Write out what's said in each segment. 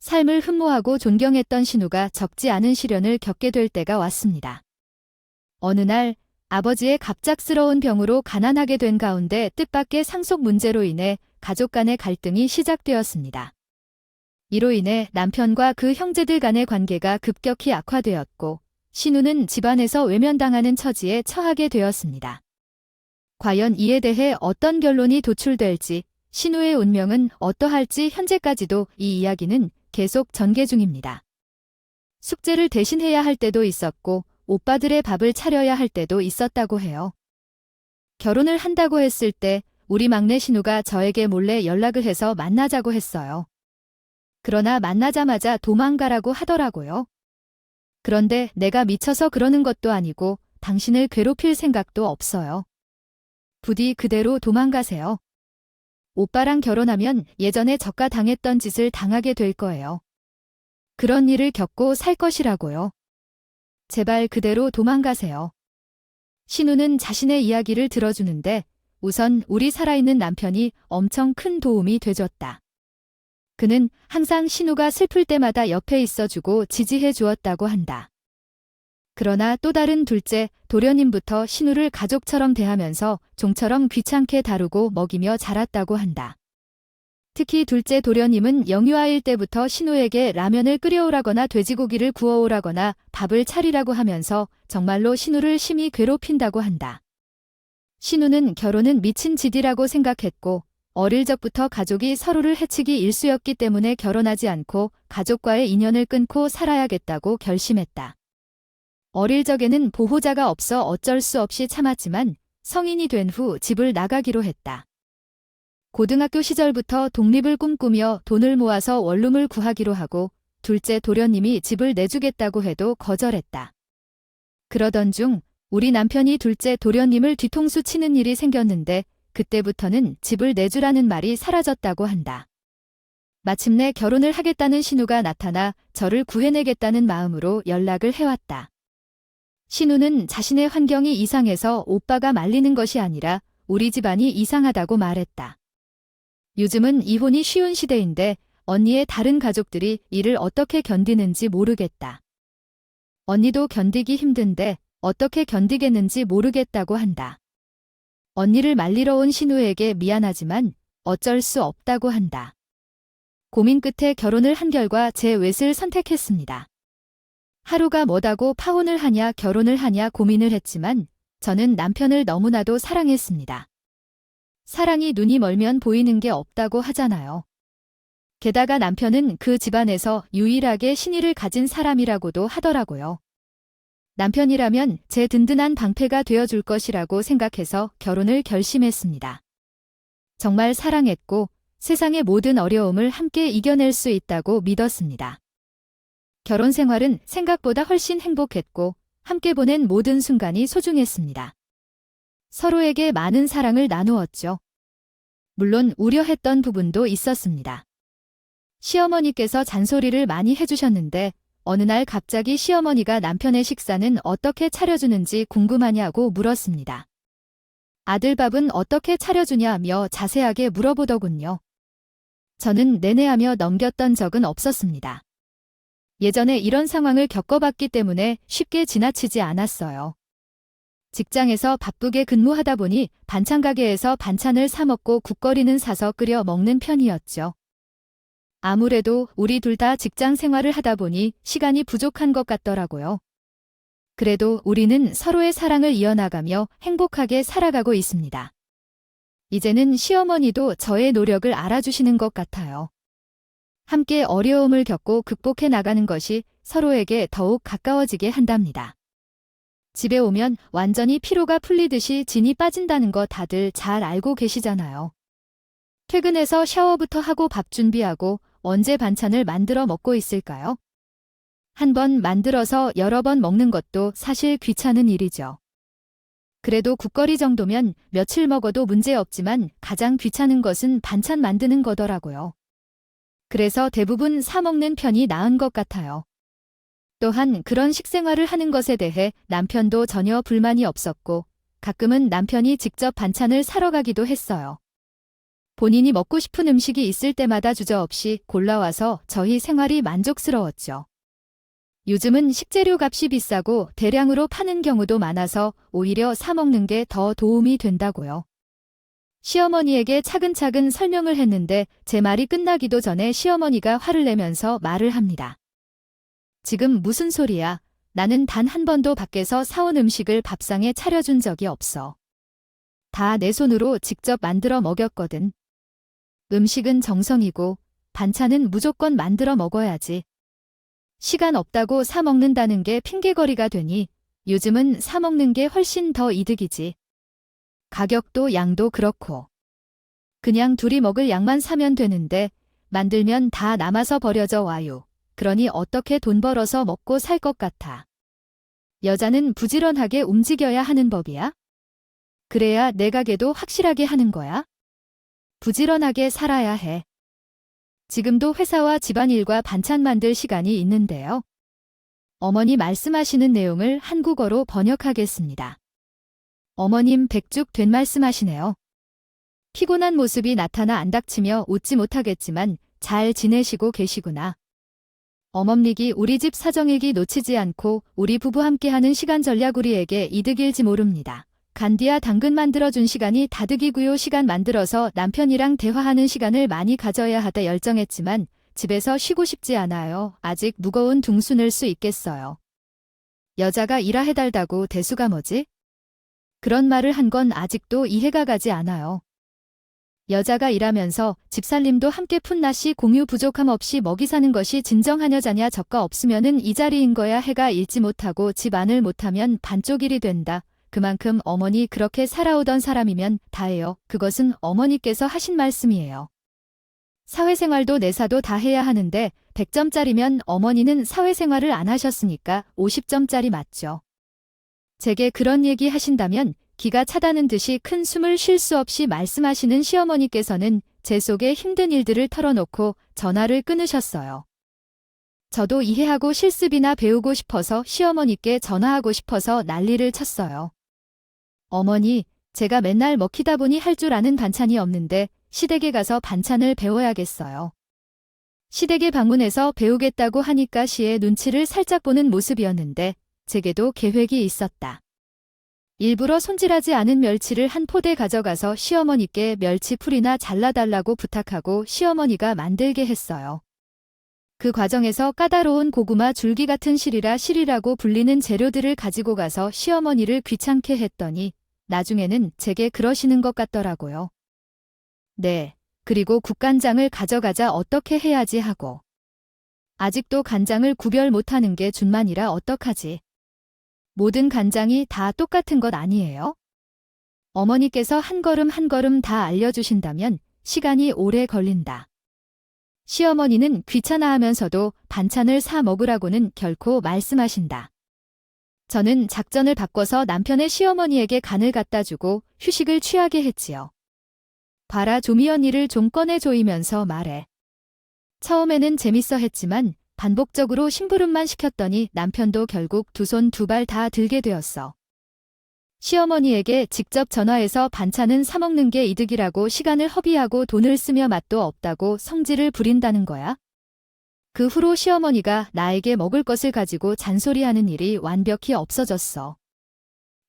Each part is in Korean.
삶을 흠모하고 존경했던 신우가 적지 않은 시련을 겪게 될 때가 왔습니다. 어느 날 아버지의 갑작스러운 병으로 가난하게 된 가운데 뜻밖의 상속 문제로 인해 가족 간의 갈등이 시작되었습니다. 이로 인해 남편과 그 형제들 간의 관계가 급격히 악화되었고 신우는 집안에서 외면당하는 처지에 처하게 되었습니다. 과연 이에 대해 어떤 결론이 도출될지, 신우의 운명은 어떠할지 현재까지도 이 이야기는 계속 전개 중입니다. 숙제를 대신해야 할 때도 있었고 오빠들의 밥을 차려야 할 때도 있었다고 해요. 결혼을 한다고 했을 때 우리 막내 신우가 저에게 몰래 연락을 해서 만나자고 했어요. 그러나 만나자마자 도망가라고 하더라고요. 그런데 내가 미쳐서 그러는 것도 아니고 당신을 괴롭힐 생각도 없어요. 부디 그대로 도망가세요. 오빠랑 결혼하면 예전에 저가 당했던 짓을 당하게 될 거예요. 그런 일을 겪고 살 것이라고요. 제발 그대로 도망가세요. 신우는 자신의 이야기를 들어주는데 우선 우리 살아있는 남편이 엄청 큰 도움이 돼줬다. 그는 항상 신우가 슬플 때마다 옆에 있어주고 지지해 주었다고 한다. 그러나 또 다른 둘째 도련님부터 신우를 가족처럼 대하면서 종처럼 귀찮게 다루고 먹이며 자랐다고 한다. 특히 둘째 도련님은 영유아일 때부터 신우에게 라면을 끓여오라거나 돼지고기를 구워오라거나 밥을 차리라고 하면서 정말로 신우를 심히 괴롭힌다고 한다. 신우는 결혼은 미친 짓이라고 생각했고 어릴 적부터 가족이 서로를 해치기 일쑤였기 때문에 결혼하지 않고 가족과의 인연을 끊고 살아야겠다고 결심했다. 어릴 적에는 보호자가 없어 어쩔 수 없이 참았지만 성인이 된 후 집을 나가기로 했다. 고등학교 시절부터 독립을 꿈꾸며 돈을 모아서 원룸을 구하기로 하고 둘째 도련님이 집을 내주겠다고 해도 거절했다. 그러던 중 우리 남편이 둘째 도련님을 뒤통수 치는 일이 생겼는데 그때부터는 집을 내주라는 말이 사라졌다고 한다. 마침내 결혼을 하겠다는 신우가 나타나 저를 구해내겠다는 마음으로 연락을 해왔다. 신우는 자신의 환경이 이상해서 오빠가 말리는 것이 아니라 우리 집안이 이상하다고 말했다. 요즘은 이혼이 쉬운 시대인데 언니의 다른 가족들이 이를 어떻게 견디는지 모르겠다. 언니도 견디기 힘든데 어떻게 견디겠는지 모르겠다고 한다. 언니를 말리러 온 신우에게 미안하지만 어쩔 수 없다고 한다. 고민 끝에 결혼을 한 결과 제 웻을 선택했습니다. 하루가 뭐다고 파혼을 하냐 결혼을 하냐 고민을 했지만 저는 남편을 너무나도 사랑했습니다. 사랑이 눈이 멀면 보이는 게 없다고 하잖아요. 게다가 남편은 그 집안에서 유일하게 신의를 가진 사람이라고도 하더라고요. 남편이라면 제 든든한 방패가 되어줄 것이라고 생각해서 결혼을 결심했습니다. 정말 사랑했고 세상의 모든 어려움을 함께 이겨낼 수 있다고 믿었습니다. 결혼 생활은 생각보다 훨씬 행복했고 함께 보낸 모든 순간이 소중했습니다. 서로에게 많은 사랑을 나누었죠. 물론 우려했던 부분도 있었습니다. 시어머니께서 잔소리를 많이 해주셨는데 어느 날 갑자기 시어머니가 남편의 식사는 어떻게 차려주는지 궁금하냐고 물었습니다. 아들 밥은 어떻게 차려주냐며 자세하게 물어보더군요. 저는 내내하며 넘겼던 적은 없었습니다. 예전에 이런 상황을 겪어봤기 때문에 쉽게 지나치지 않았어요. 직장에서 바쁘게 근무하다 보니 반찬 가게에서 반찬을 사 먹고 국거리는 사서 끓여 먹는 편이었죠. 아무래도 우리 둘 다 직장 생활을 하다 보니 시간이 부족한 것 같더라고요. 그래도 우리는 서로의 사랑을 이어나가며 행복하게 살아가고 있습니다. 이제는 시어머니도 저의 노력을 알아주시는 것 같아요. 함께 어려움을 겪고 극복해 나가는 것이 서로에게 더욱 가까워지게 한답니다. 집에 오면 완전히 피로가 풀리듯이 진이 빠진다는 거 다들 잘 알고 계시잖아요. 퇴근해서 샤워부터 하고 밥 준비하고 언제 반찬을 만들어 먹고 있을까요? 한 번 만들어서 여러 번 먹는 것도 사실 귀찮은 일이죠. 그래도 국거리 정도면 며칠 먹어도 문제없지만 가장 귀찮은 것은 반찬 만드는 거더라고요. 그래서 대부분 사 먹는 편이 나은 것 같아요. 또한 그런 식생활을 하는 것에 대해 남편도 전혀 불만이 없었고 가끔은 남편이 직접 반찬을 사러 가기도 했어요. 본인이 먹고 싶은 음식이 있을 때마다 주저없이 골라와서 저희 생활이 만족스러웠죠. 요즘은 식재료 값이 비싸고 대량으로 파는 경우도 많아서 오히려 사 먹는 게 더 도움이 된다고요. 시어머니에게 차근차근 설명을 했는데 제 말이 끝나기도 전에 시어머니가 화를 내면서 말을 합니다. 지금 무슨 소리야? 나는 단 한 번도 밖에서 사온 음식을 밥상에 차려준 적이 없어. 다 내 손으로 직접 만들어 먹였거든. 음식은 정성이고 반찬은 무조건 만들어 먹어야지. 시간 없다고 사 먹는다는 게 핑계거리가 되니 요즘은 사 먹는 게 훨씬 더 이득이지. 가격도 양도 그렇고. 그냥 둘이 먹을 양만 사면 되는데 만들면 다 남아서 버려져 와요. 그러니 어떻게 돈 벌어서 먹고 살 것 같아. 여자는 부지런하게 움직여야 하는 법이야? 그래야 내 가게도 확실하게 하는 거야? 부지런하게 살아야 해. 지금도 회사와 집안일과 반찬 만들 시간이 있는데요. 어머니 말씀하시는 내용을 한국어로 번역하겠습니다. 어머님 백죽 된 말씀하시네요. 피곤한 모습이 나타나 안닥치며 웃지 못하겠지만 잘 지내시고 계시구나. 어멈닉이 우리 집 사정일기 놓치지 않고 우리 부부 함께하는 시간 전략 우리에게 이득일지 모릅니다. 간디야 당근 만들어준 시간이 다득이고요. 시간 만들어서 남편이랑 대화하는 시간을 많이 가져야 하다 열정했지만 집에서 쉬고 싶지 않아요. 아직 무거운 둥수 늘 수 있겠어요. 여자가 일하 해달다고 대수가 뭐지? 그런 말을 한 건 아직도 이해가 가지 않아요. 여자가 일하면서 집살림도 함께 푼낯이 공유 부족함 없이 먹이 사는 것이 진정한 여자냐. 저가 없으면은 이 자리인 거야. 해가 잃지 못하고 집 안을 못하면 반쪽 일이 된다. 그만큼 어머니 그렇게 살아오던 사람이면 다해요. 그것은 어머니께서 하신 말씀이에요. 사회생활도 내사도 다 해야 하는데 100점짜리면 어머니는 사회생활을 안 하셨으니까 50점짜리 맞죠. 제게 그런 얘기 하신다면 기가 차다는 듯이 큰 숨을 쉴 수 없이 말씀하시는 시어머니께서는 제 속에 힘든 일들을 털어놓고 전화를 끊으셨어요. 저도 이해하고 실습이나 배우고 싶어서 시어머니께 전화하고 싶어서 난리를 쳤어요. 어머니, 제가 맨날 먹히다 보니 할 줄 아는 반찬이 없는데 시댁에 가서 반찬을 배워야겠어요. 시댁에 방문해서 배우겠다고 하니까 시의 눈치를 살짝 보는 모습이었는데 제게도 계획이 있었다. 일부러 손질하지 않은 멸치를 한 포대 가져가서 시어머니께 멸치 풀이나 잘라달라고 부탁하고 시어머니가 만들게 했어요. 그 과정에서 까다로운 고구마 줄기 같은 실이라고 불리는 재료들을 가지고 가서 시어머니를 귀찮게 했더니 나중에는 제게 그러시는 것 같더라고요. 네, 그리고 국간장을 가져가자 어떻게 해야지 하고. 아직도 간장을 구별 못하는 게 준만이라 어떡하지. 모든 간장이 다 똑같은 것 아니에요? 어머니께서 한 걸음 한 걸음 다 알려주신다면 시간이 오래 걸린다. 시어머니는 귀찮아하면서도 반찬을 사 먹으라고는 결코 말씀하신다. 저는 작전을 바꿔서 남편의 시어머니에게 간을 갖다 주고 휴식을 취하게 했지요. 봐라 조미 언니를 좀 꺼내 조이면서 말해. 처음에는 재밌어 했지만 반복적으로 심부름만 시켰더니 남편도 결국 두 손 두 발 다 들게 되었어. 시어머니에게 직접 전화해서 반찬은 사 먹는 게 이득이라고 시간을 허비하고 돈을 쓰며 맛도 없다고 성질을 부린다는 거야? 그 후로 시어머니가 나에게 먹을 것을 가지고 잔소리하는 일이 완벽히 없어졌어.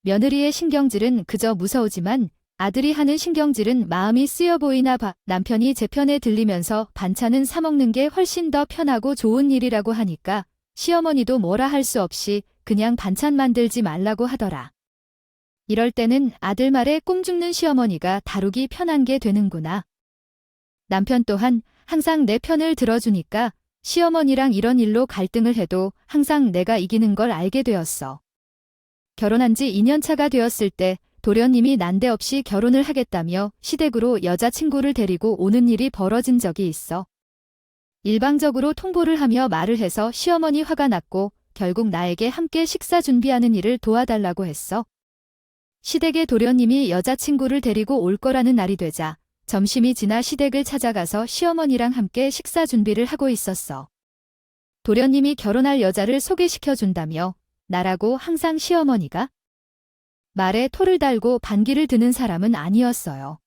며느리의 신경질은 그저 무서우지만 아들이 하는 신경질은 마음이 쓰여 보이나 봐. 남편이 제 편에 들리면서 반찬은 사 먹는 게 훨씬 더 편하고 좋은 일이라고 하니까 시어머니도 뭐라 할 수 없이 그냥 반찬 만들지 말라고 하더라. 이럴 때는 아들 말에 꼼 죽는 시어머니가 다루기 편한 게 되는구나. 남편 또한 항상 내 편을 들어주니까 시어머니랑 이런 일로 갈등을 해도 항상 내가 이기는 걸 알게 되었어. 결혼한 지 2년 차가 되었을 때 도련님이 난데없이 결혼을 하겠다며 시댁으로 여자친구를 데리고 오는 일이 벌어진 적이 있어. 일방적으로 통보를 하며 말을 해서 시어머니 화가 났고 결국 나에게 함께 식사 준비하는 일을 도와달라고 했어. 시댁의 도련님이 여자친구를 데리고 올 거라는 날이 되자 점심이 지나 시댁을 찾아가서 시어머니랑 함께 식사 준비를 하고 있었어. 도련님이 결혼할 여자를 소개시켜준다며 나라고 항상 시어머니가 말에 토를 달고 반기를 드는 사람은 아니었어요.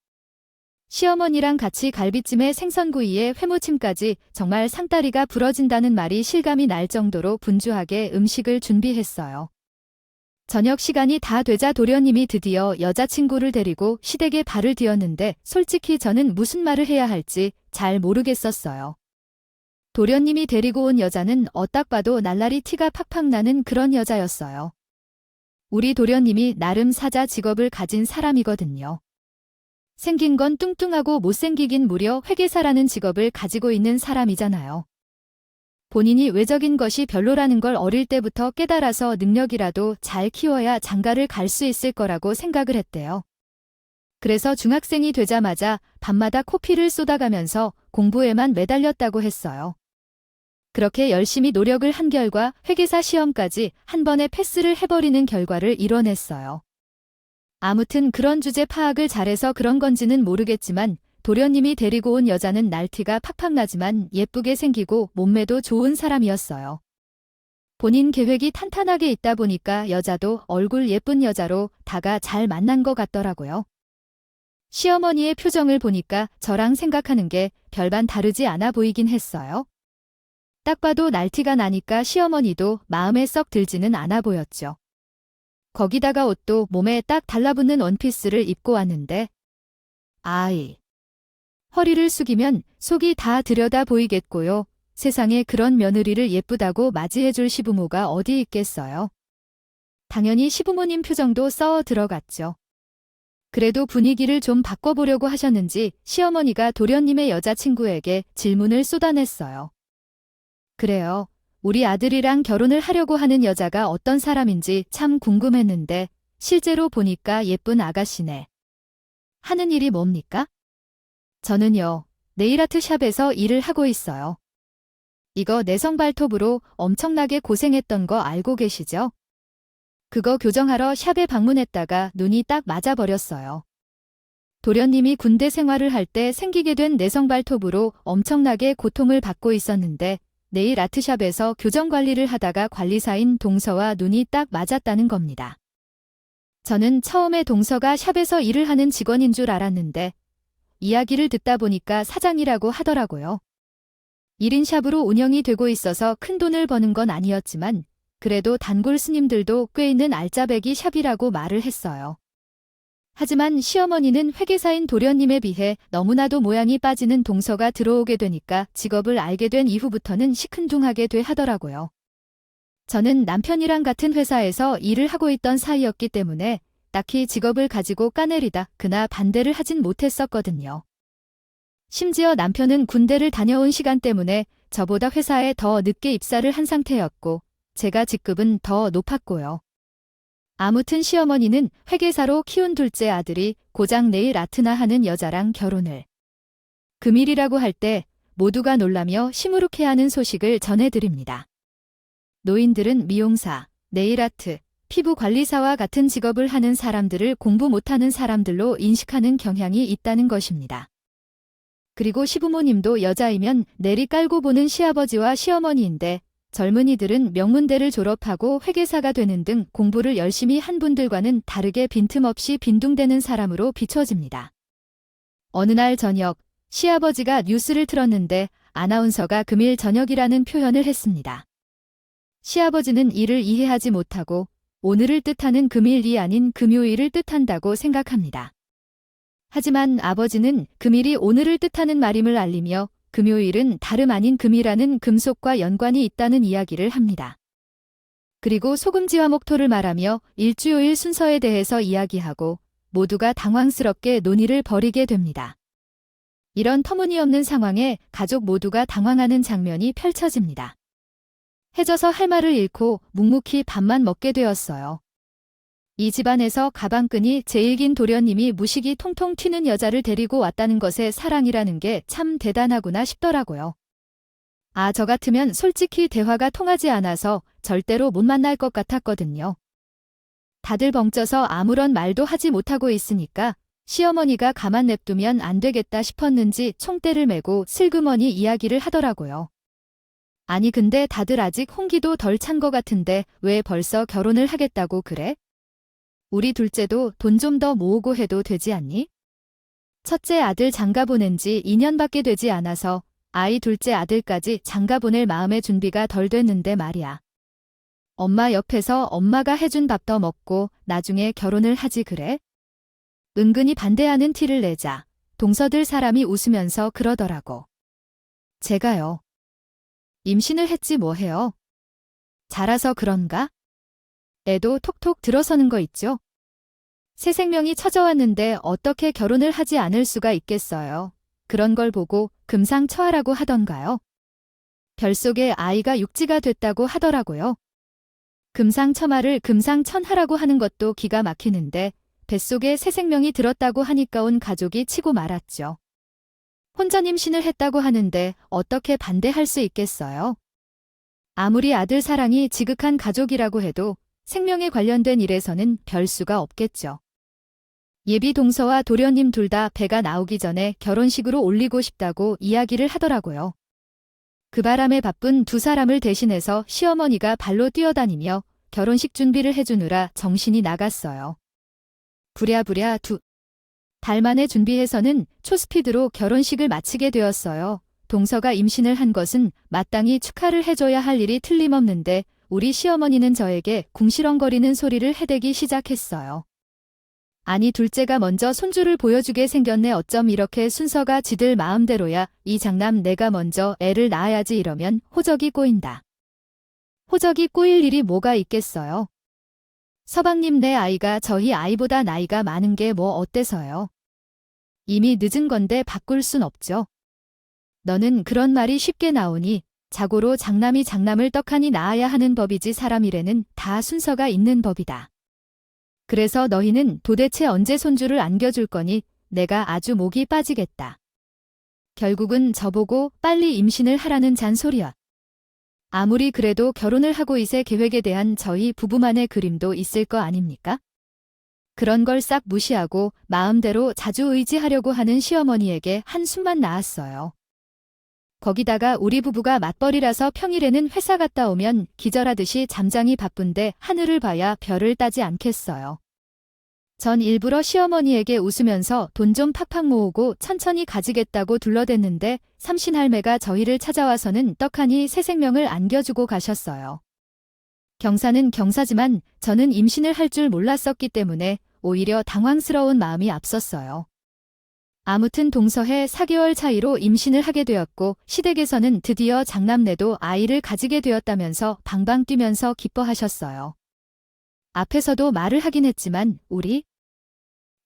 시어머니랑 같이 갈비찜에 생선구이에 회무침까지 정말 상다리가 부러진다는 말이 실감이 날 정도로 분주하게 음식을 준비했어요. 저녁 시간이 다 되자 도련님이 드디어 여자친구를 데리고 시댁에 발을 들였는데 솔직히 저는 무슨 말을 해야 할지 잘 모르겠었어요. 도련님이 데리고 온 여자는 어딱 봐도 날라리 티가 팍팍 나는 그런 여자였어요. 우리 도련님이 나름 사자 직업을 가진 사람이거든요. 생긴 건 뚱뚱하고 못생기긴 무려 회계사라는 직업을 가지고 있는 사람이잖아요. 본인이 외적인 것이 별로라는 걸 어릴 때부터 깨달아서 능력이라도 잘 키워야 장가를 갈 수 있을 거라고 생각을 했대요. 그래서 중학생이 되자마자 밤마다 코피를 쏟아가면서 공부에만 매달렸다고 했어요. 그렇게 열심히 노력을 한 결과 회계사 시험까지 한 번에 패스를 해버리는 결과를 이뤄냈어요. 아무튼 그런 주제 파악을 잘해서 그런 건지는 모르겠지만 도련님이 데리고 온 여자는 날티가 팍팍 나지만 예쁘게 생기고 몸매도 좋은 사람이었어요. 본인 계획이 탄탄하게 있다 보니까 여자도 얼굴 예쁜 여자로 다가 잘 만난 것 같더라고요. 시어머니의 표정을 보니까 저랑 생각하는 게 별반 다르지 않아 보이긴 했어요. 딱 봐도 날티가 나니까 시어머니도 마음에 썩 들지는 않아 보였죠. 거기다가 옷도 몸에 딱 달라붙는 원피스를 입고 왔는데 아이. 허리를 숙이면 속이 다 들여다 보이겠고요. 세상에 그런 며느리를 예쁘다고 맞이해줄 시부모가 어디 있겠어요. 당연히 시부모님 표정도 써 들어갔죠. 그래도 분위기를 좀 바꿔보려고 하셨는지 시어머니가 도련님의 여자친구에게 질문을 쏟아냈어요. 그래요. 우리 아들이랑 결혼을 하려고 하는 여자가 어떤 사람인지 참 궁금했는데 실제로 보니까 예쁜 아가씨네. 하는 일이 뭡니까? 저는요, 네일아트 샵에서 일을 하고 있어요. 이거 내성 발톱으로 엄청나게 고생했던 거 알고 계시죠? 그거 교정하러 샵에 방문했다가 눈이 딱 맞아버렸어요. 도련님이 군대 생활을 할 때 생기게 된 내성 발톱으로 엄청나게 고통을 받고 있었는데 네일 아트샵에서 교정 관리를 하다가 관리사인 동서와 눈이 딱 맞았다는 겁니다. 저는 처음에 동서가 샵에서 일을 하는 직원인 줄 알았는데 이야기를 듣다 보니까 사장이라고 하더라고요. 1인 샵으로 운영이 되고 있어서 큰 돈을 버는 건 아니었지만 그래도 단골 스님들도 꽤 있는 알짜배기 샵이라고 말을 했어요. 하지만 시어머니는 회계사인 도련님에 비해 너무나도 모양이 빠지는 동서가 들어오게 되니까 직업을 알게 된 이후부터는 시큰둥하게 돼 하더라고요. 저는 남편이랑 같은 회사에서 일을 하고 있던 사이였기 때문에 딱히 직업을 가지고 까내리다 그나 반대를 하진 못했었거든요. 심지어 남편은 군대를 다녀온 시간 때문에 저보다 회사에 더 늦게 입사를 한 상태였고 제가 직급은 더 높았고요. 아무튼 시어머니는 회계사로 키운 둘째 아들이 고장 네일 아트나 하는 여자랑 결혼을. 금일이라고 할 때 모두가 놀라며 시무룩해하는 소식을 전해드립니다. 노인들은 미용사, 네일 아트, 피부관리사와 같은 직업을 하는 사람들을 공부 못하는 사람들로 인식하는 경향이 있다는 것입니다. 그리고 시부모님도 여자이면 내리 깔고 보는 시아버지와 시어머니인데 젊은이들은 명문대를 졸업하고 회계사가 되는 등 공부를 열심히 한 분들과는 다르게 빈틈없이 빈둥대는 사람으로 비춰집니다. 어느 날 저녁, 시아버지가 뉴스를 틀었는데 아나운서가 금일 저녁이라는 표현을 했습니다. 시아버지는 이를 이해하지 못하고 오늘을 뜻하는 금일이 아닌 금요일을 뜻한다고 생각합니다. 하지만 아버지는 금일이 오늘을 뜻하는 말임을 알리며 금요일은 다름 아닌 금이라는 금속과 연관이 있다는 이야기를 합니다. 그리고 소금지와 목토를 말하며 일주요일 순서에 대해서 이야기하고 모두가 당황스럽게 논의를 벌이게 됩니다. 이런 터무니없는 상황에 가족 모두가 당황하는 장면이 펼쳐집니다. 해져서 할 말을 잃고 묵묵히 밥만 먹게 되었어요. 이 집안에서 가방끈이 제일 긴 도련님이 무식이 통통 튀는 여자를 데리고 왔다는 것에 사랑이라는 게 참 대단하구나 싶더라고요. 아, 저 같으면 솔직히 대화가 통하지 않아서 절대로 못 만날 것 같았거든요. 다들 벙쪄서 아무런 말도 하지 못하고 있으니까 시어머니가 가만 냅두면 안 되겠다 싶었는지 총대를 메고 슬그머니 이야기를 하더라고요. 아니 근데 다들 아직 홍기도 덜 찬 것 같은데 왜 벌써 결혼을 하겠다고 그래? 우리 둘째도 돈 좀 더 모으고 해도 되지 않니? 첫째 아들 장가 보낸 지 2년밖에 되지 않아서 아이 둘째 아들까지 장가 보낼 마음의 준비가 덜 됐는데 말이야. 엄마 옆에서 엄마가 해준 밥 더 먹고 나중에 결혼을 하지 그래? 은근히 반대하는 티를 내자 동서들 사람이 웃으면서 그러더라고. 제가요. 임신을 했지 뭐해요. 자라서 그런가? 애도 톡톡 들어서는 거 있죠? 새 생명이 찾아왔는데 어떻게 결혼을 하지 않을 수가 있겠어요. 그런 걸 보고 금상첨화라고 하던가요. 별 속에 아이가 육지가 됐다고 하더라고요. 금상첨화를 금상천하라고 하는 것도 기가 막히는데 뱃속에 새 생명이 들었다고 하니까 온 가족이 치고 말았죠. 혼전 임신을 했다고 하는데 어떻게 반대할 수 있겠어요? 아무리 아들 사랑이 지극한 가족이라고 해도 생명에 관련된 일에서는 별 수가 없겠죠. 예비 동서와 도련님 둘 다 배가 나오기 전에 결혼식으로 올리고 싶다고 이야기를 하더라고요. 그 바람에 바쁜 두 사람을 대신해서 시어머니가 발로 뛰어다니며 결혼식 준비를 해주느라 정신이 나갔어요. 부랴부랴 2달 만에 준비해서는 초스피드로 결혼식을 마치게 되었어요. 동서가 임신을 한 것은 마땅히 축하를 해줘야 할 일이 틀림없는데 우리 시어머니는 저에게 궁시렁거리는 소리를 해대기 시작했어요. 아니 둘째가 먼저 손주를 보여주게 생겼네. 어쩜 이렇게 순서가 지들 마음대로야. 이 장남 내가 먼저 애를 낳아야지 이러면 호적이 꼬인다. 호적이 꼬일 일이 뭐가 있겠어요. 서방님 내 아이가 저희 아이보다 나이가 많은 게 뭐 어때서요. 이미 늦은 건데 바꿀 순 없죠. 너는 그런 말이 쉽게 나오니 자고로 장남이 장남을 떡하니 낳아야 하는 법이지 사람 일에는 다 순서가 있는 법이다. 그래서 너희는 도대체 언제 손주를 안겨줄 거니 내가 아주 목이 빠지겠다. 결국은 저보고 빨리 임신을 하라는 잔소리야. 아무리 그래도 결혼을 하고 있을 계획에 대한 저희 부부만의 그림도 있을 거 아닙니까? 그런 걸 싹 무시하고 마음대로 자주의지하려고 하는 시어머니에게 한숨만 나왔어요. 거기다가 우리 부부가 맞벌이라서 평일에는 회사 갔다 오면 기절하듯이 잠장이 바쁜데 하늘을 봐야 별을 따지 않겠어요. 전 일부러 시어머니에게 웃으면서 돈 좀 팍팍 모으고 천천히 가지겠다고 둘러댔는데 삼신할매가 저희를 찾아와서는 떡하니 새 생명을 안겨주고 가셨어요. 경사는 경사지만 저는 임신을 할 줄 몰랐었기 때문에 오히려 당황스러운 마음이 앞섰어요. 아무튼 동서해 4개월 차이로 임신을 하게 되었고 시댁에서는 드디어 장남내도 아이를 가지게 되었다면서 방방 뛰면서 기뻐하셨어요. 앞에서도 말을 하긴 했지만 우리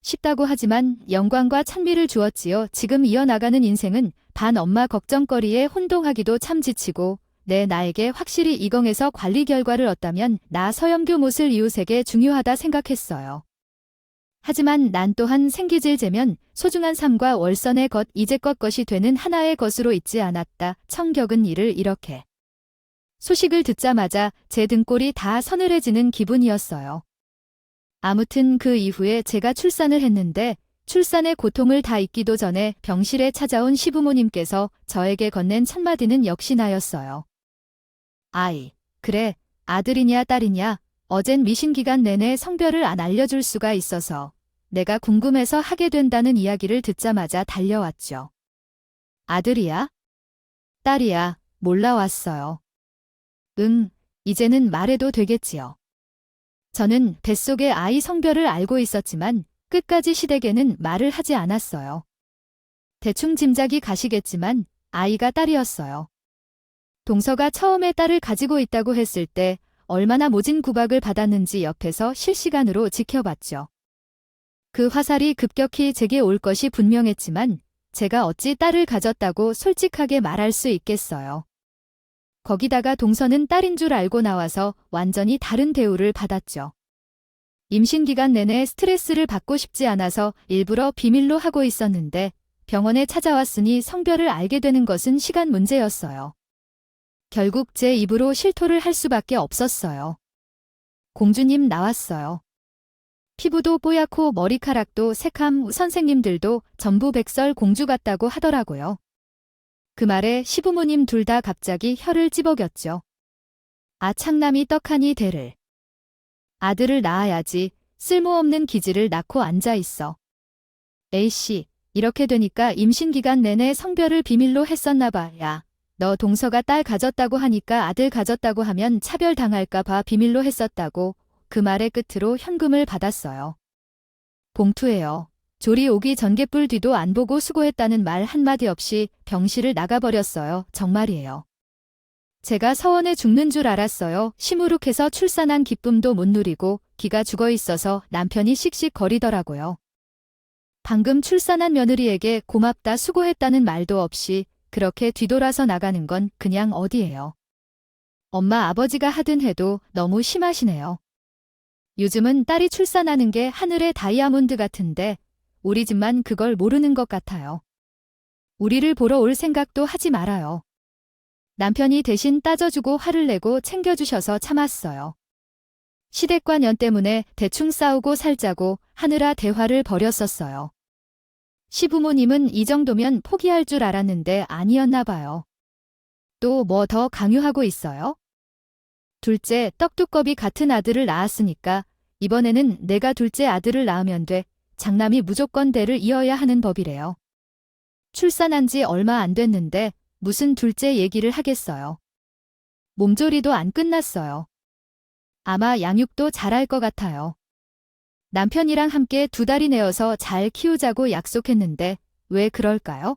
쉽다고 하지만 영광과 찬미를 주었지요. 지금 이어나가는 인생은 반 엄마 걱정거리에 혼동하기도 참 지치고 나에게 확실히 이경에서 관리 결과를 얻다면 나 서영교 못을 이웃에게 중요하다 생각했어요. 하지만 난 또한 생기질 재면 소중한 삶과 월선의 것 이제껏 것이 되는 하나의 것으로 있지 않았다. 청격은 이를 이렇게. 소식을 듣자마자 제 등골이 다 서늘해지는 기분이었어요. 아무튼 그 이후에 제가 출산을 했는데 출산의 고통을 다 잊기도 전에 병실에 찾아온 시부모님께서 저에게 건넨 첫마디는 역시 나였어요. 아이, 그래, 아들이냐 딸이냐. 어젠 미신 기간 내내 성별을 안 알려줄 수가 있어서 내가 궁금해서 하게 된다는 이야기를 듣자마자 달려왔죠. 아들이야? 딸이야? 몰라왔어요. 응, 이제는 말해도 되겠지요. 저는 뱃속의 아이 성별을 알고 있었지만 끝까지 시댁에는 말을 하지 않았어요. 대충 짐작이 가시겠지만 아이가 딸이었어요. 동서가 처음에 딸을 가지고 있다고 했을 때 얼마나 모진 구박을 받았는지 옆에서 실시간으로 지켜봤죠. 그 화살이 급격히 제게 올 것이 분명했지만 제가 어찌 딸을 가졌다고 솔직하게 말할 수 있겠어요. 거기다가 동서는 딸인 줄 알고 나와서 완전히 다른 대우를 받았죠. 임신 기간 내내 스트레스를 받고 싶지 않아서 일부러 비밀로 하고 있었는데 병원에 찾아왔으니 성별을 알게 되는 것은 시간 문제였어요. 결국 제 입으로 실토를 할 수밖에 없었어요. 공주님 나왔어요. 피부도 뽀얗고 머리카락도 새캄 선생님들도 전부 백설 공주 같다고 하더라고요. 그 말에 시부모님 둘 다 갑자기 혀를 찌버겼죠. 아 창남이 떡하니 대를. 아들을 낳아야지 쓸모없는 기질을 낳고 앉아있어. 에이씨, 이렇게 되니까 임신 기간 내내 성별을 비밀로 했었나 봐. 야, 너 동서가 딸 가졌다고 하니까 아들 가졌다고 하면 차별당할까 봐 비밀로 했었다고. 그 말의 끝으로 현금을 받았어요. 봉투예요. 조리 오기 전개불 뒤도 안 보고 수고했다는 말 한마디 없이 병실을 나가버렸어요. 정말이에요. 제가 서원에 죽는 줄 알았어요. 시무룩해서 출산한 기쁨도 못 누리고 기가 죽어 있어서 남편이 씩씩거리더라고요. 방금 출산한 며느리에게 고맙다 수고했다는 말도 없이 그렇게 뒤돌아서 나가는 건 그냥 어디예요. 엄마 아버지가 하든 해도 너무 심하시네요. 요즘은 딸이 출산하는 게 하늘의 다이아몬드 같은데 우리 집만 그걸 모르는 것 같아요. 우리를 보러 올 생각도 하지 말아요. 남편이 대신 따져주고 화를 내고 챙겨주셔서 참았어요. 시댁과년 때문에 대충 싸우고 살자고 하느라 대화를 벌였었어요. 시부모님은 이 정도면 포기할 줄 알았는데 아니었나 봐요. 또 뭐 더 강요하고 있어요? 둘째 떡두꺼비 같은 아들을 낳았으니까 이번에는 내가 둘째 아들을 낳으면 돼. 장남이 무조건 대를 이어야 하는 법이래요. 출산한 지 얼마 안 됐는데 무슨 둘째 얘기를 하겠어요. 몸조리도 안 끝났어요. 아마 양육도 잘할 것 같아요. 남편이랑 함께 2달이 내어서 잘 키우자고 약속했는데 왜 그럴까요?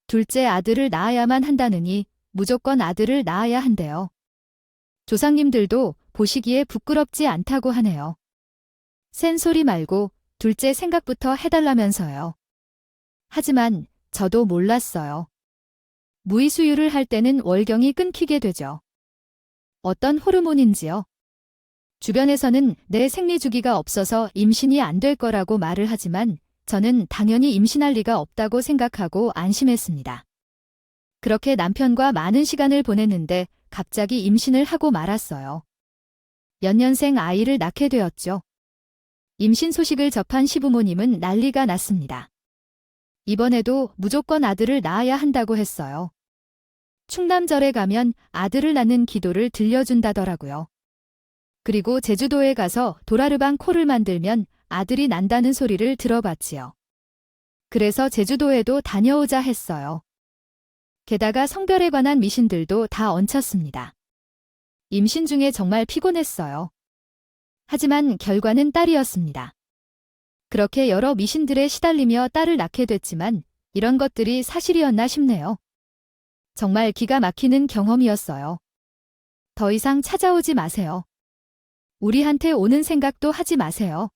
둘째 아들을 낳아야만 한다느니 무조건 아들을 낳아야 한대요. 조상님들도 보시기에 부끄럽지 않다고 하네요. 센 소리 말고 둘째 생각부터 해달라면서요. 하지만 저도 몰랐어요. 무의수유를 할 때는 월경이 끊기게 되죠. 어떤 호르몬인지요? 주변에서는 내 생리 주기가 없어서 임신이 안 될 거라고 말을 하지만 저는 당연히 임신할 리가 없다고 생각하고 안심했습니다. 그렇게 남편과 많은 시간을 보냈는데 갑자기 임신을 하고 말았어요. 연년생 아이를 낳게 되었죠. 임신 소식을 접한 시부모님은 난리가 났습니다. 이번에도 무조건 아들을 낳아야 한다고 했어요. 충남절에 가면 아들을 낳는 기도를 들려준다더라고요. 그리고 제주도에 가서 도라르방 코를 만들면 아들이 난다는 소리를 들어봤지요. 그래서 제주도에도 다녀오자 했어요. 게다가 성별에 관한 미신들도 다 얹혔습니다. 임신 중에 정말 피곤했어요. 하지만 결과는 딸이었습니다. 그렇게 여러 미신들에 시달리며 딸을 낳게 됐지만 이런 것들이 사실이었나 싶네요. 정말 기가 막히는 경험이었어요. 더 이상 찾아오지 마세요. 우리한테 오는 생각도 하지 마세요.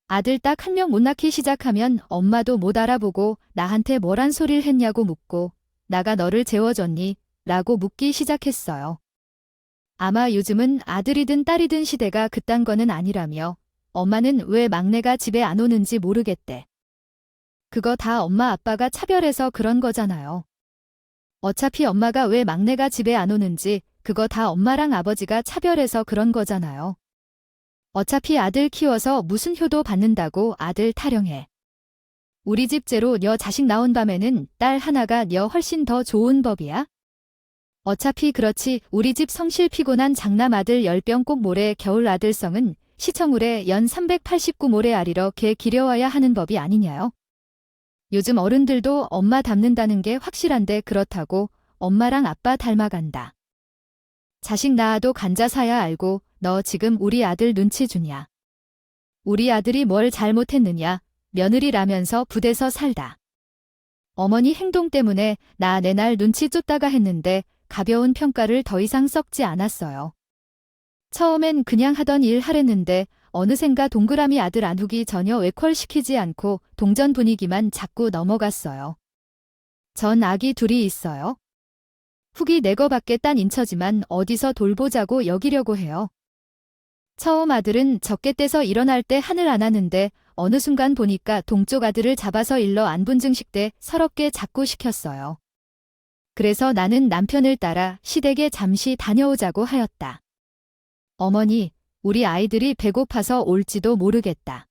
아들 딱 한 명 못 낳기 시작하면 엄마도 못 알아보고 나한테 뭐란 소리를 했냐고 묻고 나가 너를 재워줬니? 라고 묻기 시작했어요. 아마 요즘은 아들이든 딸이든 시대가 그딴 거는 아니라며 엄마는 왜 막내가 집에 안 오는지 모르겠대. 그거 다 엄마 아빠가 차별해서 그런 거잖아요. 어차피 엄마가 왜 막내가 집에 안 오는지 그거 다 엄마랑 아버지가 차별해서 그런 거잖아요. 어차피 아들 키워서 무슨 효도 받는다고 아들 타령해. 우리 집제로 너 자식 나온 밤에는 딸 하나가 너 훨씬 더 좋은 법이야? 어차피 그렇지 우리 집 성실 피곤한 장남 아들 10병 꼭 모래 겨울 아들성은 시청울에 연 389 모래 아리러 개 기려와야 하는 법이 아니냐요. 요즘 어른들도 엄마 닮는다는 게 확실한데 그렇다고 엄마랑 아빠 닮아간다. 자식 낳아도 간자 사야 알고 너 지금 우리 아들 눈치 주냐. 우리 아들이 뭘 잘못했느냐. 며느리라면서 부대서 살다. 어머니 행동 때문에 나 내 날 눈치 쫓다가 했는데 가벼운 평가를 더 이상 썩지 않았어요. 처음엔 그냥 하던 일 하랬는데 어느샌가 동그라미 아들 안후기 전혀 외퀄시키지 않고 동전 분위기만 자꾸 넘어갔어요. 전 아기 둘이 있어요. 후기 내 거밖에 딴 인처지만 어디서 돌보자고 여기려고 해요. 처음 아들은 적게 떼서 일어날 때 하늘 안 하는데 어느 순간 보니까 동쪽 아들을 잡아서 일러 안분 증식대 서럽게 자꾸 시켰어요. 그래서 나는 남편을 따라 시댁에 잠시 다녀오자고 하였다. 어머니, 우리 아이들이 배고파서 올지도 모르겠다.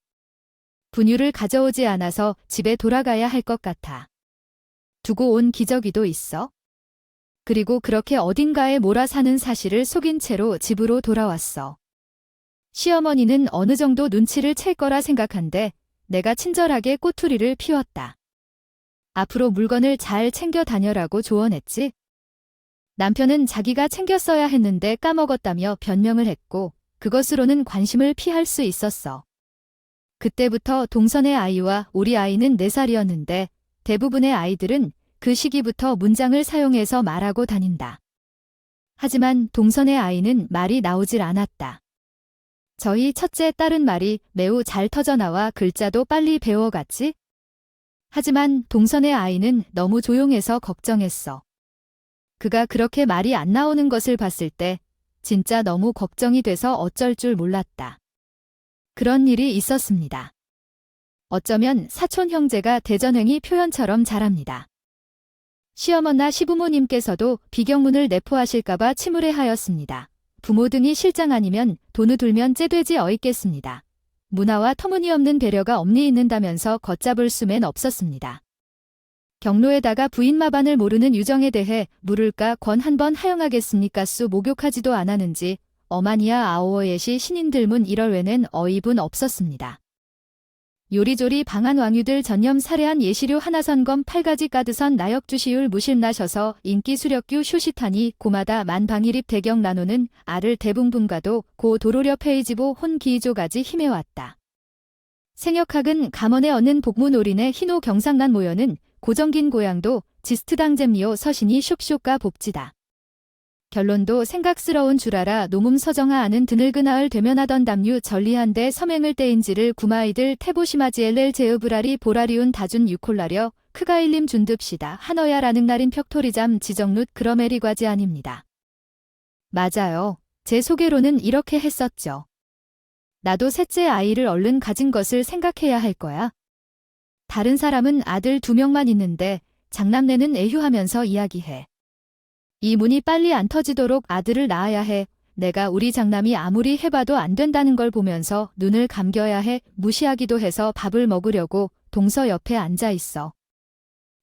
분유를 가져오지 않아서 집에 돌아가야 할 것 같아. 두고 온 기저귀도 있어? 그리고 그렇게 어딘가에 몰아 사는 사실을 속인 채로 집으로 돌아왔어. 시어머니는 어느 정도 눈치를 챌 거라 생각한데 내가 친절하게 꼬투리를 피웠다. 앞으로 물건을 잘 챙겨 다녀라고 조언했지. 남편은 자기가 챙겼어야 했는데 까먹었다며 변명을 했고 그것으로는 관심을 피할 수 있었어. 그때부터 동선의 아이와 우리 아이는 4살이었는데 대부분의 아이들은 그 시기부터 문장을 사용해서 말하고 다닌다. 하지만 동선의 아이는 말이 나오질 않았다. 저희 첫째 딸은 말이 매우 잘 터져나와 글자도 빨리 배워갔지. 하지만 동선의 아이는 너무 조용해서 걱정했어. 그가 그렇게 말이 안 나오는 것을 봤을 때 진짜 너무 걱정이 돼서 어쩔 줄 몰랐다. 그런 일이 있었습니다. 어쩌면 사촌 형제가 대전행이 표현처럼 잘합니다. 시어머나 시부모님께서도 비경문을 내포하실까봐 침울해하였습니다. 부모 등이 실장 아니면 돈을 들면 째되지 어있겠습니다. 문화와 터무니없는 배려가 엄니 있는다면서 걷잡을 수는 없었습니다. 경로에다가 부인 마반을 모르는 유정에 대해 물을까 권 한번 하영하겠습니까 수 목욕하지도 않았는지 어마니아 아오어예시 신인들문 1월 외는 어입은 없었습니다. 요리조리 방한 왕유들 전념 살해한 예시료 하나선검 8가지 까드선 나역주시율 무실나셔서 인기 수력규 쇼시타니 고마다 만방일입 대경 나노는 알을 대붕분가도 고 도로려 페이지보 혼기이조까지 힘해왔다. 생역학은 감원에 얻는 복무노린의 희노 경상난 모여는 고정긴 고향도 지스트당잼리오 서신이 쇽쇽가 복지다. 결론도 생각스러운 줄 알아 노문 서정하 아는 드늙은아을 되면하던 담유 전리한데 섬행을 떼인지를 구마이들 테보시마지엘렐 제으브라리 보라리운 다준 유콜라려 크가일림 준듭시다 한어야 라는 날인 벽토리잠 지정룻 그러메리과지 아닙니다. 맞아요. 제 소개로는 이렇게 했었죠. 나도 셋째 아이를 얼른 가진 것을 생각해야 할 거야. 다른 사람은 아들 2명만 있는데 장남내는 애휴하면서 이야기해. 이 문이 빨리 안 터지도록 아들을 낳아야 해. 내가 우리 장남이 아무리 해봐도 안 된다는 걸 보면서 눈을 감겨야 해. 무시하기도 해서 밥을 먹으려고 동서 옆에 앉아 있어.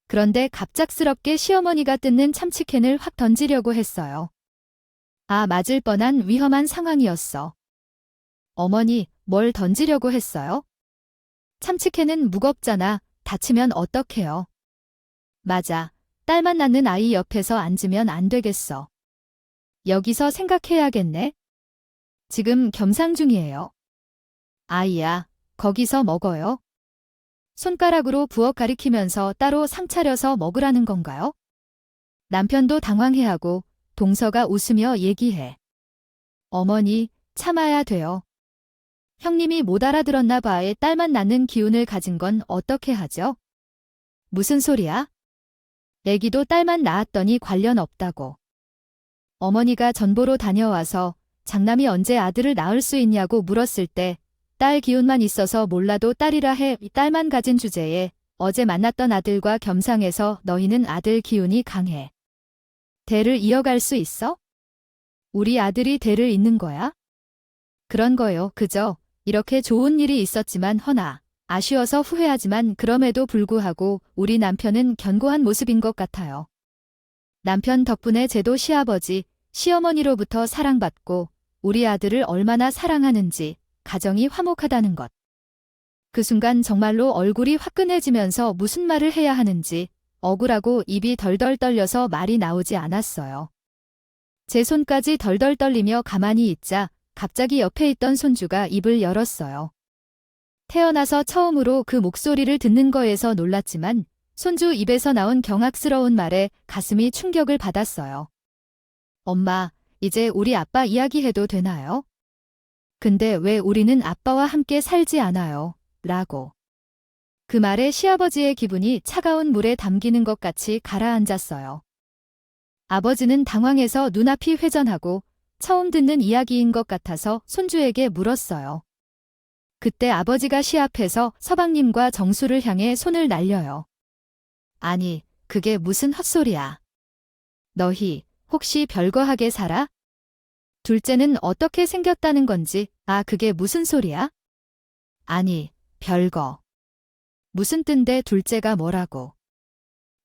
그런데 갑작스럽게 시어머니가 뜯는 참치캔을 확 던지려고 했어요. 아, 맞을 뻔한 위험한 상황이었어. 어머니, 뭘 던지려고 했어요? 참치캔은 무겁잖아. 다치면 어떡해요? 맞아. 딸만 낳는 아이 옆에서 앉으면 안 되겠어. 여기서 생각해야겠네. 지금 겸상 중이에요. 아이야, 거기서 먹어요. 손가락으로 부엌 가리키면서 따로 상 차려서 먹으라는 건가요? 남편도 당황해하고 동서가 웃으며 얘기해. 어머니, 참아야 돼요. 형님이 못 알아들었나 봐에 딸만 낳는 기운을 가진 건 어떻게 하죠? 무슨 소리야? 애기도 딸만 낳았더니 관련 없다고. 어머니가 전보로 다녀와서 장남이 언제 아들을 낳을 수 있냐고 물었을 때 딸 기운만 있어서 몰라도 딸이라 해. 딸만 가진 주제에 어제 만났던 아들과 겸상해서 너희는 아들 기운이 강해. 대를 이어갈 수 있어? 우리 아들이 대를 잇는 거야? 그런 거요. 그저 이렇게 좋은 일이 있었지만 허나 아쉬워서 후회하지만 그럼에도 불구하고 우리 남편은 견고한 모습인 것 같아요. 남편 덕분에 제도 시아버지, 시어머니로부터 사랑받고 우리 아들을 얼마나 사랑하는지 가정이 화목하다는 것. 그 순간 정말로 얼굴이 화끈해지면서 무슨 말을 해야 하는지 억울하고 입이 덜덜 떨려서 말이 나오지 않았어요. 제 손까지 덜덜 떨리며 가만히 있자 갑자기 옆에 있던 손주가 입을 열었어요. 태어나서 처음으로 그 목소리를 듣는 거에서 놀랐지만 손주 입에서 나온 경악스러운 말에 가슴이 충격을 받았어요. 엄마, 이제 우리 아빠 이야기해도 되나요? 근데 왜 우리는 아빠와 함께 살지 않아요? 라고. 그 말에 시아버지의 기분이 차가운 물에 담기는 것 같이 가라앉았어요. 아버지는 당황해서 눈앞이 회전하고 처음 듣는 이야기인 것 같아서 손주에게 물었어요. 그때 아버지가 시앞에서 서방님과 정수를 향해 손을 날려요. 아니, 그게 무슨 헛소리야. 너희 혹시 별거하게 살아? 둘째는 어떻게 생겼다는 건지, 아, 그게 무슨 소리야? 아니, 별거. 무슨 뜬데 둘째가 뭐라고.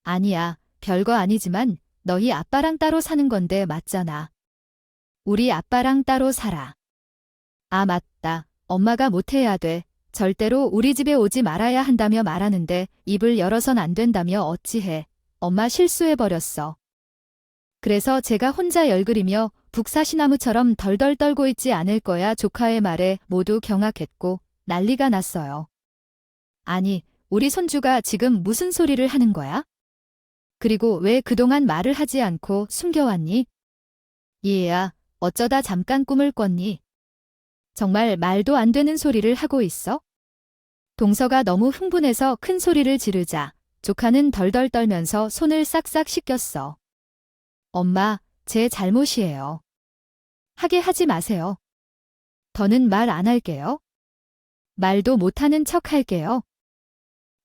아니야, 별거 아니지만 너희 아빠랑 따로 사는 건데 맞잖아. 우리 아빠랑 따로 살아. 아, 맞다. 엄마가 못해야 돼. 절대로 우리 집에 오지 말아야 한다며 말하는데 입을 열어선 안 된다며 어찌해. 엄마 실수해버렸어. 그래서 제가 혼자 열그리며 북사시나무처럼 덜덜 떨고 있지 않을 거야. 조카의 말에 모두 경악했고 난리가 났어요. 아니, 우리 손주가 지금 무슨 소리를 하는 거야? 그리고 왜 그동안 말을 하지 않고 숨겨왔니? 얘야, 어쩌다 잠깐 꿈을 꿨니? 정말 말도 안 되는 소리를 하고 있어? 동서가 너무 흥분해서 큰 소리를 지르자 조카는 덜덜 떨면서 손을 싹싹 씻겼어. 엄마, 제 잘못이에요. 하게 하지 마세요. 더는 말 안 할게요. 말도 못하는 척 할게요.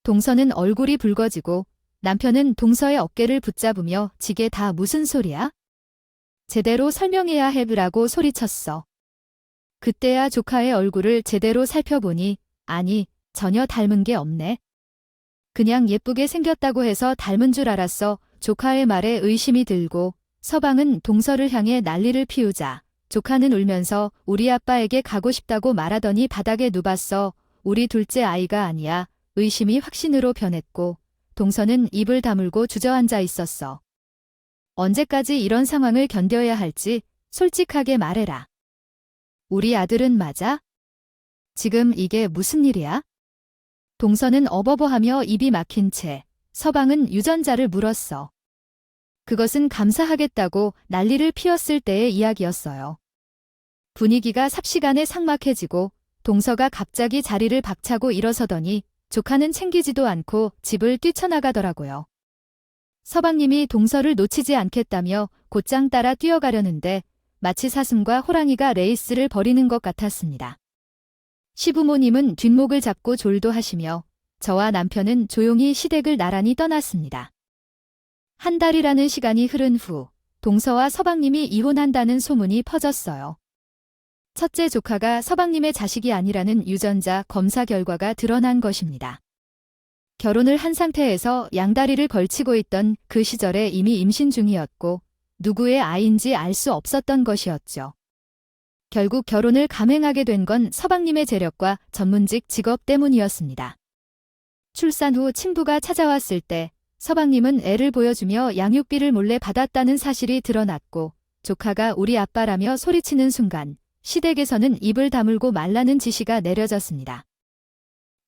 동서는 얼굴이 붉어지고 남편은 동서의 어깨를 붙잡으며 지게 다 무슨 소리야? 제대로 설명해야 해라고 소리쳤어. 그때야 조카의 얼굴을 제대로 살펴보니 아니, 전혀 닮은 게 없네. 그냥 예쁘게 생겼다고 해서 닮은 줄 알았어. 조카의 말에 의심이 들고 서방은 동서를 향해 난리를 피우자 조카는 울면서 우리 아빠에게 가고 싶다고 말하더니 바닥에 누웠어. 우리 둘째 아이가 아니야. 의심이 확신으로 변했고 동서는 입을 다물고 주저앉아 있었어. 언제까지 이런 상황을 견뎌야 할지 솔직하게 말해라. 우리 아들은 맞아? 지금 이게 무슨 일이야? 동서는 어버버하며 입이 막힌 채 서방은 유전자를 물었어. 그것은 감사하겠다고 난리를 피웠을 때의 이야기였어요. 분위기가 삽시간에 삭막해지고 동서가 갑자기 자리를 박차고 일어서더니 조카는 챙기지도 않고 집을 뛰쳐나가더라고요. 서방님이 동서를 놓치지 않겠다며 곧장 따라 뛰어가려는데 마치 사슴과 호랑이가 레이스를 벌이는 것 같았습니다. 시부모님은 뒷목을 잡고 졸도하시며 저와 남편은 조용히 시댁을 나란히 떠났습니다. 한 달이라는 시간이 흐른 후 동서와 서방님이 이혼한다는 소문이 퍼졌어요. 첫째 조카가 서방님의 자식이 아니라는 유전자 검사 결과가 드러난 것입니다. 결혼을 한 상태에서 양다리를 걸치고 있던 그 시절에 이미 임신 중이었고 누구의 아이인지 알 수 없었던 것이었죠. 결국 결혼을 감행하게 된 건 서방님의 재력과 전문직 직업 때문이었습니다. 출산 후 친부가 찾아왔을 때 서방님은 애를 보여주며 양육비를 몰래 받았다는 사실이 드러났고 조카가 우리 아빠라며 소리치는 순간 시댁에서는 입을 다물고 말라는 지시가 내려졌습니다.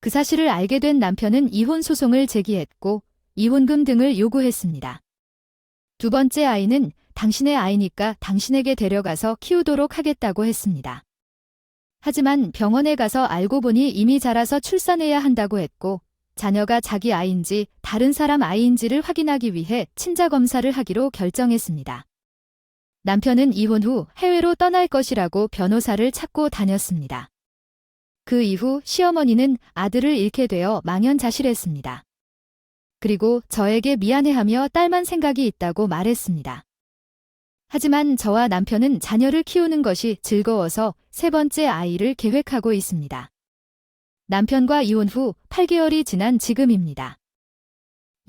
그 사실을 알게 된 남편은 이혼 소송을 제기했고 이혼금 등을 요구했습니다. 두 번째 아이는 당신의 아이니까 당신에게 데려가서 키우도록 하겠다고 했습니다. 하지만 병원에 가서 알고 보니 이미 자라서 출산해야 한다고 했고 자녀가 자기 아이인지 다른 사람 아이인지를 확인하기 위해 친자 검사를 하기로 결정했습니다. 남편은 이혼 후 해외로 떠날 것이라고 변호사를 찾고 다녔습니다. 그 이후 시어머니는 아들을 잃게 되어 망연자실했습니다. 그리고 저에게 미안해하며 딸만 생각이 있다고 말했습니다. 하지만 저와 남편은 자녀를 키우는 것이 즐거워서 세 번째 아이를 계획하고 있습니다. 남편과 이혼 후 8개월이 지난 지금입니다.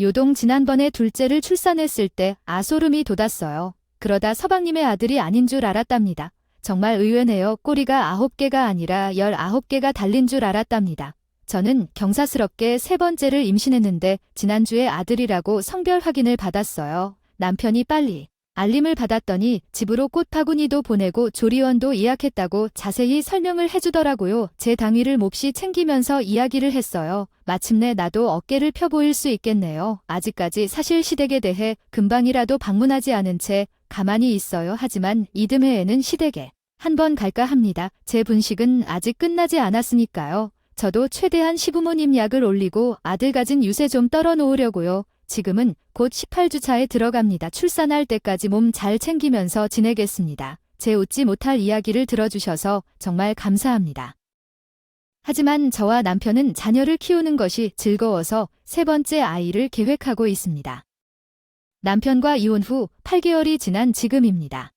요동 지난번에 둘째를 출산했을 때 소름이 돋았어요. 그러다 서방님의 아들이 아닌 줄 알았답니다. 정말 의외네요. 꼬리가 9개가 아니라 19개가 달린 줄 알았답니다. 저는 경사스럽게 세 번째를 임신했는데 지난주에 아들이라고 성별 확인을 받았어요. 남편이 빨리 알림을 받았더니 집으로 꽃바구니도 보내고 조리원도 예약했다고 자세히 설명을 해주더라고요. 제 당위를 몹시 챙기면서 이야기를 했어요. 마침내 나도 어깨를 펴보일 수 있겠네요. 아직까지 사실 시댁에 대해 금방이라도 방문하지 않은 채 가만히 있어요. 하지만 이듬해에는 시댁에 한번 갈까 합니다. 제 분식은 아직 끝나지 않았으니까요. 저도 최대한 시부모님 약을 올리고 아들 가진 유세 좀 떨어놓으려고요. 지금은 곧 18주차에 들어갑니다. 출산할 때까지 몸 잘 챙기면서 지내겠습니다. 제 웃지 못할 이야기를 들어주셔서 정말 감사합니다. 하지만 저와 남편은 자녀를 키우는 것이 즐거워서 세 번째 아이를 계획하고 있습니다. 남편과 이혼 후 8개월이 지난 지금입니다.